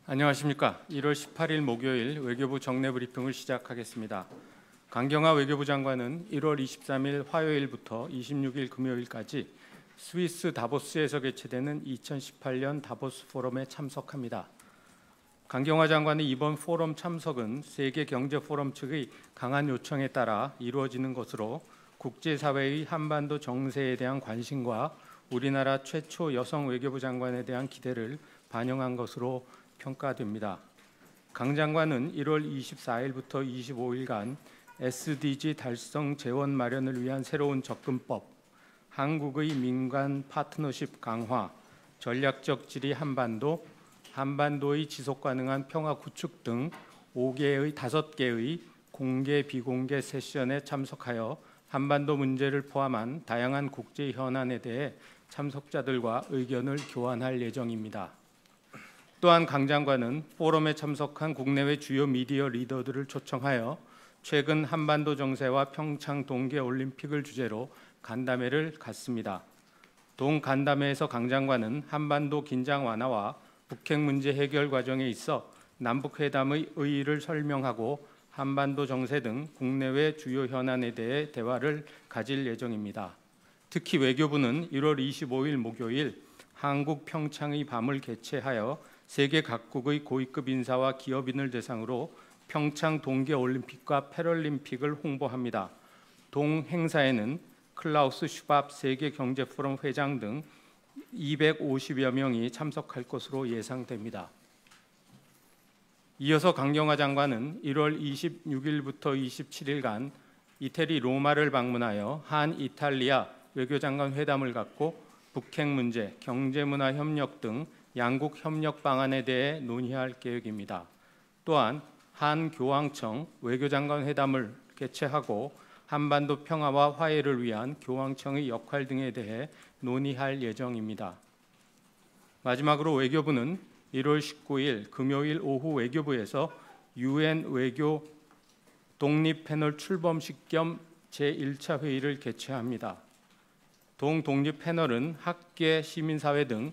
안녕하십니까. 1월 18일 목요일 외교부 정례 브리핑을 시작하겠습니다. 강경화 외교부 장관은 1월 23일 화요일부터 26일 금요일까지 스위스 다보스에서 개최되는 2018년 다보스 포럼에 참석합니다. 강경화 장관의 이번 포럼 참석은 세계경제포럼 측의 강한 요청에 따라 이루어지는 것으로 국제사회의 한반도 정세에 대한 관심과 우리나라 최초 여성 외교부 장관에 대한 기대를 반영한 것으로 평가됩니다. 강 장관은 1월 24일부터 25일간 SDG 달성 재원 마련을 위한 새로운 접근법, 한국의 민간 파트너십 강화, 전략적 지리 한반도, 한반도의 지속 가능한 평화 구축 등 5개의 공개 비공개 세션에 참석하여 한반도 문제를 포함한 다양한 국제 현안에 대해 참석자들과 의견을 교환할 예정입니다. 또한 강 장관은 포럼에 참석한 국내외 주요 미디어 리더들을 초청하여 최근 한반도 정세와 평창 동계올림픽을 주제로 간담회를 갖습니다. 동간담회에서 강 장관은 한반도 긴장 완화와 북핵 문제 해결 과정에 있어 남북회담의 의의를 설명하고 한반도 정세 등 국내외 주요 현안에 대해 대화를 가질 예정입니다. 특히 외교부는 1월 25일 목요일 한국 평창의 밤을 개최하여 세계 각국의 고위급 인사와 기업인을 대상으로 평창 동계올림픽과 패럴림픽을 홍보합니다. 동 행사에는 클라우스 슈밥 세계경제포럼 회장 등 250여 명이 참석할 것으로 예상됩니다. 이어서 강경화 장관은 1월 26일부터 27일간 이태리 로마를 방문하여 한 이탈리아 외교장관 회담을 갖고 북핵 문제, 경제문화 협력 등 양국 협력 방안에 대해 논의할 계획입니다. 또한 한 교황청 외교장관 회담을 개최하고 한반도 평화와 화해를 위한 교황청의 역할 등에 대해 논의할 예정입니다. 마지막으로 외교부는 1월 19일 금요일 오후 외교부에서 UN 외교 독립 패널 출범식 겸 제1차 회의를 개최합니다. 독립 패널은 학계, 시민사회 등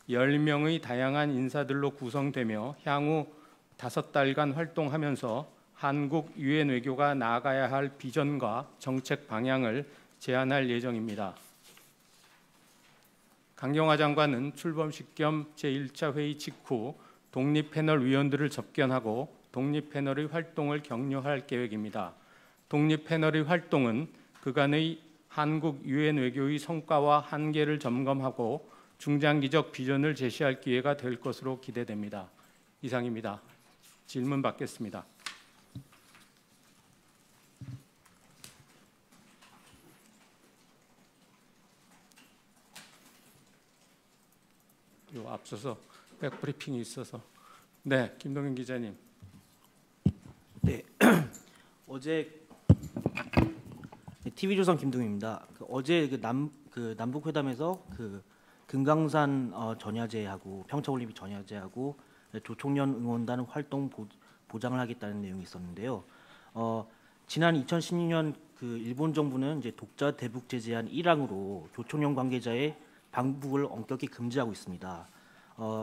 10명의 다양한 인사들로 구성되며 향후 5달간 활동하면서 한국 UN 외교가 나아가야 할 비전과 정책 방향을 제안할 예정입니다. 강경화 장관은 출범식 겸 제1차 회의 직후 독립 패널 위원들을 접견하고 독립 패널의 활동을 격려할 계획입니다. 독립 패널의 활동은 그간의 한국 UN 외교의 성과와 한계를 점검하고 중장기적 비전을 제시할 기회가 될 것으로 기대됩니다. 이상입니다. 질문 받겠습니다. 앞서서 백브리핑이 있어서 네, 김동현 기자님. 네, 어제 TV조선 김동현입니다. 어제 남북 회담에서 금강산 전야제하고 평창올림픽 전야제하고 조총련 응원단 활동 보장을 하겠다는 내용이 있었는데요. 지난 2016년 일본 정부는 이제 독자 대북 제재안 1항으로 조총련 관계자의 방북을 엄격히 금지하고 있습니다.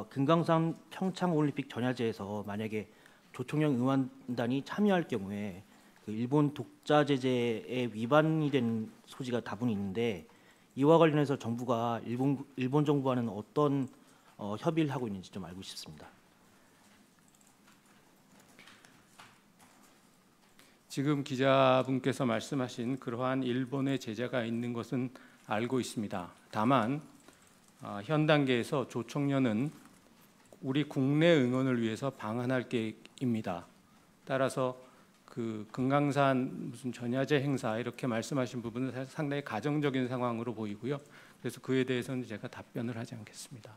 금강산 평창올림픽 전야제에서 만약에 조총련 응원단이 참여할 경우에 일본 독자 제재에 위반이 된 소지가 다분히 있는데 이와 관련해서 정부가 일본 정부와는 어떤 협의를 하고 있는지 좀 알고 싶습니다. 지금 기자분께서 말씀하신 그러한 일본의 제재가 있는 것은 알고 있습니다. 다만 현 단계에서 조총련은 우리 국내 응원을 위해서 방한할 계획입니다. 따라서 금강산 무슨 전야제 행사 이렇게 말씀하신 부분은 상당히 가정적인 상황으로 보이고요. 그래서 그에 대해서는 제가 답변을 하지 않겠습니다.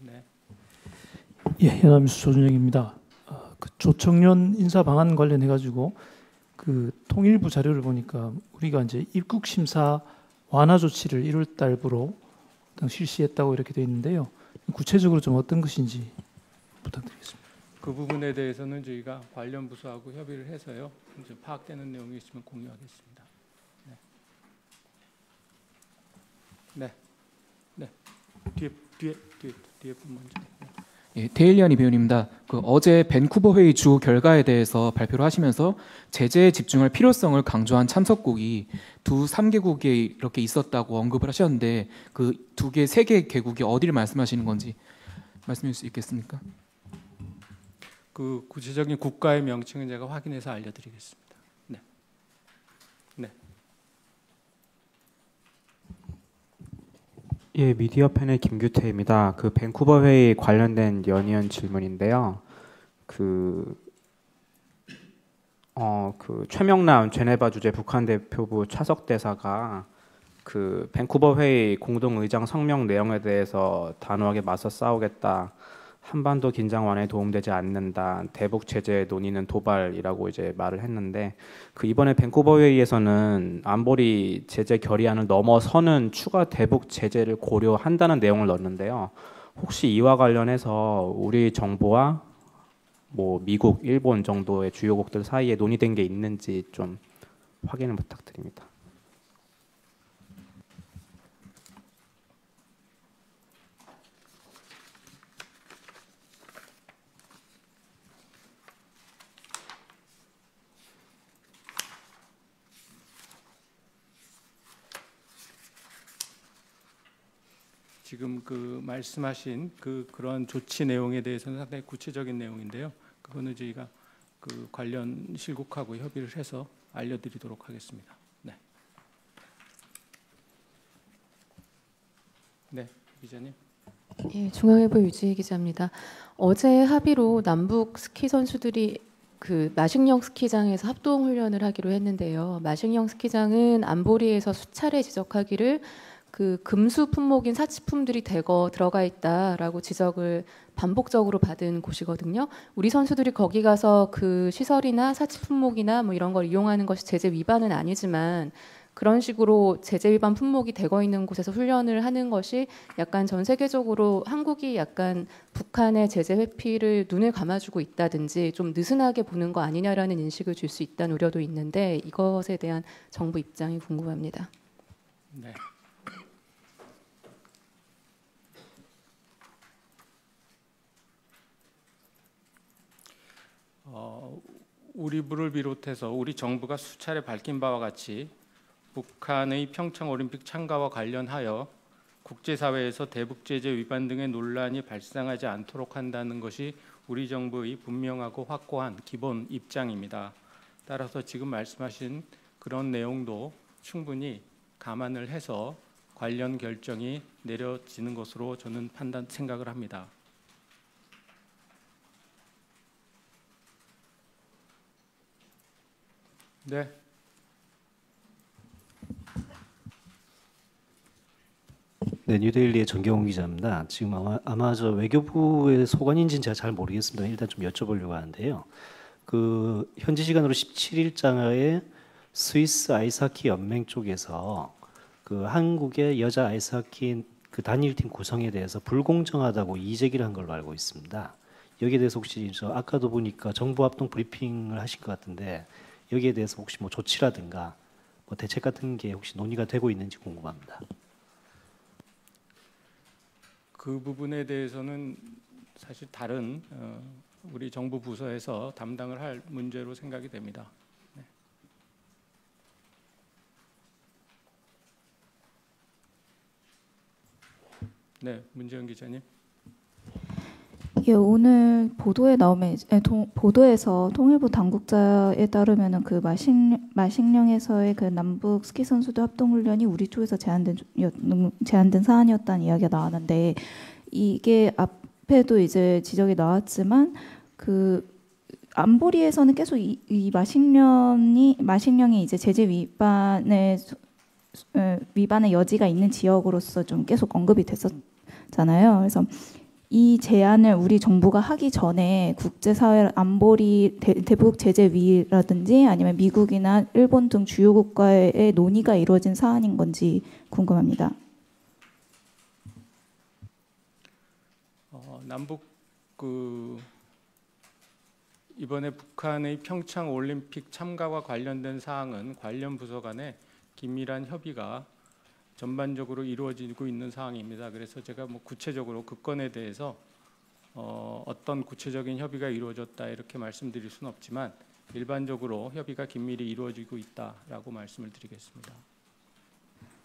네. 예, 현암뉴스 조준영입니다. 조총련 인사 방안 관련해 가지고 통일부 자료를 보니까 우리가 이제 입국 심사 완화 조치를 1월 달부로 실시했다고 이렇게 되어 있는데요. 구체적으로 좀 어떤 것인지 부탁드리겠습니다. 그 부분에 대해서는 저희가 관련 부서하고 협의를 해서요. 이제 파악되는 내용이 있으면 공유하겠습니다. 네. 네. 네. 뒤에 분 먼저. 예, 데일리안이 배우입니다. 어제 밴쿠버 회의 주 결과에 대해서 발표를 하시면서 제재에 집중할 필요성을 강조한 참석국이 두 3개국에 이렇게 있었다고 언급을 하셨는데 그 2개, 3개 개국이 어디를 말씀하시는 건지 말씀해 주실 수 있겠습니까? 그 구체적인 국가의 명칭은 제가 확인해서 알려드리겠습니다. 네. 네. 예, 미디어 패널 김규태입니다. 그 밴쿠버 회의 관련된 연이은 질문인데요. 그 최명남 제네바 주재 북한 대표부 차석 대사가 그 밴쿠버 회의 공동 의장 성명 내용에 대해서 단호하게 맞서 싸우겠다. 한반도 긴장 완화에 도움되지 않는다. 대북 제재 논의는 도발이라고 이제 말을 했는데 그 이번에 밴쿠버 회의에서는 안보리 제재 결의안을 넘어서는 추가 대북 제재를 고려한다는 내용을 넣었는데요. 혹시 이와 관련해서 우리 정부와 뭐 미국, 일본 정도의 주요국들 사이에 논의된 게 있는지 좀 확인을 부탁드립니다. 지금 그 말씀하신 그런 조치 내용에 대해서는 상당히 구체적인 내용인데요. 그거는 저희가 그 관련 실국하고 협의를 해서 알려드리도록 하겠습니다. 네. 네, 기자님. 예, 중앙일보 유지희 기자입니다. 어제 합의로 남북 스키 선수들이 그 마식령 스키장에서 합동 훈련을 하기로 했는데요. 마식령 스키장은 안보리에서 수차례 지적하기를 그 금수 품목인 사치품들이 대거 들어가 있다라고 지적을 반복적으로 받은 곳이거든요. 우리 선수들이 거기 가서 그 시설이나 사치 품목이나 뭐 이런 걸 이용하는 것이 제재 위반은 아니지만 그런 식으로 제재 위반 품목이 대거 있는 곳에서 훈련을 하는 것이 약간 전 세계적으로 한국이 약간 북한의 제재 회피를 눈을 감아주고 있다든지 좀 느슨하게 보는 거 아니냐라는 인식을 줄 수 있다는 우려도 있는데 이것에 대한 정부 입장이 궁금합니다. 네. 우리 부를 비롯해서 우리 정부가 수차례 밝힌 바와 같이 북한의 평창 올림픽 참가와 관련하여 국제사회에서 대북 제재 위반 등의 논란이 발생하지 않도록 한다는 것이 우리 정부의 분명하고 확고한 기본 입장입니다. 따라서 지금 말씀하신 그런 내용도 충분히 감안을 해서 관련 결정이 내려지는 것으로 저는 생각을 합니다. 네. 네, 뉴데일리의 정경훈 기자입니다. 지금 아마 저 외교부의 소관인지는 제가 잘 모르겠습니다. 일단 좀 여쭤보려고 하는데요. 그 현지 시간으로 17일장에 스위스 아이스하키 연맹 쪽에서 그 한국의 여자 아이스하키 그 단일팀 구성에 대해서 불공정하다고 이의제기를 한 걸로 알고 있습니다. 여기에 대해서 혹시 저 아까도 보니까 정부 합동 브리핑을 하신 것 같은데 여기에 대해서 혹시 뭐 조치라든가 뭐 대책 같은 게 혹시 논의가 되고 있는지 궁금합니다. 그 부분에 대해서는 사실 다른 우리 정부 부서에서 담당을 할 문제로 생각이 됩니다. 네, 네, 문재영 기자님. 예, 오늘 보도에서 통일부 당국자에 따르면은 그 마식령에서의 그 남북 스키 선수들 합동 훈련이 우리 쪽에서 제한된 사안이었다는 이야기가 나왔는데 이게 앞에도 이제 지적이 나왔지만 그 안보리에서는 계속 이 마식령이 이제 제재 위반의 여지가 있는 지역으로서 좀 계속 언급이 됐었잖아요. 그래서 이 제안을 우리 정부가 하기 전에 국제사회 안보리 대북 제재위라든지 아니면 미국이나 일본 등 주요 국가의 논의가 이루어진 사안인 건지 궁금합니다. 남북 이번에 북한의 평창 올림픽 참가와 관련된 사항은 관련 부서 간에 긴밀한 협의가 전반적으로 이루어지고 있는 사항입니다. 그래서 제가 뭐 구체적으로 그 건에 대해서 어떤 구체적인 협의가 이루어졌다 이렇게 말씀드릴 수는 없지만 일반적으로 협의가 긴밀히 이루어지고 있다라고 말씀을 드리겠습니다.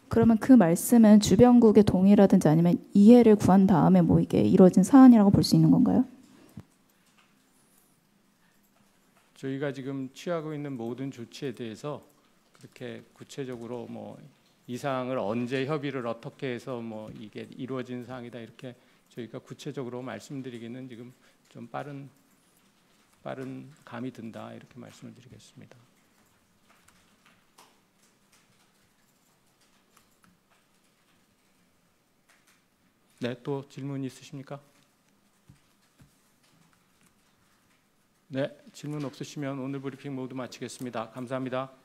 그러면 그 말씀은 주변국의 동의라든지 아니면 이해를 구한 다음에 뭐 이게 이루어진 사안이라고 볼 수 있는 건가요? 저희가 지금 취하고 있는 모든 조치에 대해서 그렇게 구체적으로 뭐 이 사항을 언제 협의를 어떻게 해서 뭐 이게 이루어진 사항이다 이렇게 저희가 구체적으로 말씀드리기는 지금 좀 빠른 감이 든다 이렇게 말씀을 드리겠습니다. 네, 또 질문 있으십니까? 네, 질문 없으시면 오늘 브리핑 모두 마치겠습니다. 감사합니다.